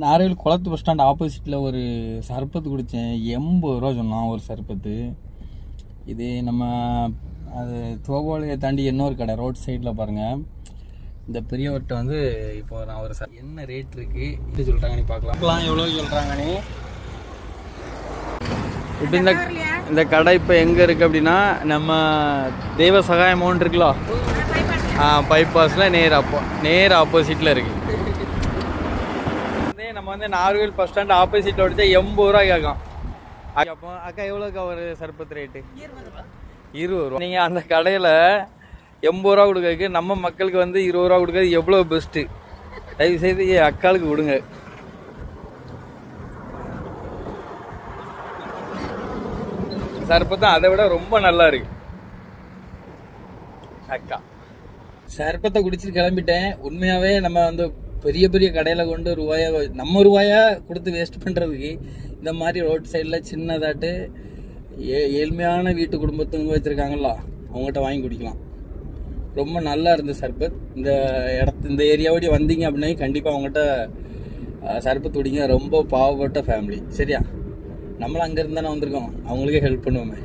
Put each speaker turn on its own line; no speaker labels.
நாரையில் குளத்து bus stand ஆப்போசிட்டில் ஒரு சர்பத்து குடித்தேன். 80 ரூபா சொன்னான் ஒரு சர்பத்து. இது நம்ம அது தோபாலையை தாண்டி இன்னொரு கடை ரோட் சைடில் பாருங்கள். இந்த பெரியவர்கிட்ட வந்து இப்போ நான் ஒரு என்ன ரேட் இருக்குது இது சொல்கிறாங்க, நீ பார்க்கலாம் எவ்வளோ சொல்கிறாங்க. நீ இப்போ இந்த கடை இப்போ எங்கே இருக்குது அப்படின்னா, நம்ம தெய்வ சகாயம் மவுண்ட் இருக்குல்ல, பைபாஸில் நேர் ஆப்போசிட்டில் இருக்குது. நம்ம வந்து நார்வேல் பஸ் ஸ்டாண்ட் ஆப்போசிட்டில் ஓடிச்சா 80 ரூபா கேட்கும். அப்போ அக்கா எவ்வளோக்கா ஒரு சர்பத்து ரேட்டு? 20 ரூபா. நீங்கள் அந்த கடையில் 80 ரூபா கொடுக்கறதுக்கு நம்ம மக்களுக்கு வந்து 20 ரூபா கொடுக்கறது எவ்வளோ பெஸ்ட்டு. தயவுசெய்து அக்காளுக்கு கொடுங்க. சர்பத்தை அதை விட ரொம்ப நல்லா இருக்கு. அக்கா சர்பத்தை குடிச்சிட்டு கிளம்பிட்டேன். உண்மையாகவே நம்ம வந்து பெரிய பெரிய கடையில் கொண்டு நம்ம ரூபாயா கொடுத்து வேஸ்ட் பண்ணுறதுக்கு இந்த மாதிரி ரோட் சைடில் சின்னதாட்டு ஏழ்மையான வீட்டு குடும்பத்துங்க வச்சுருக்காங்களா, அவங்ககிட்ட வாங்கி குடிக்கலாம். ரொம்ப நல்லா இருந்தது சர்பத். இந்த ஏரியாவோட வந்தீங்க அப்படின்னா கண்டிப்பாக அவங்ககிட்ட சர்பத் குடிங்க. ரொம்ப பாவப்பட்ட ஃபேமிலி. சரியா, நம்மளும் அங்கேருந்து தானே வந்திருக்கோம், அவங்களுக்கே ஹெல்ப் பண்ணுவோமே.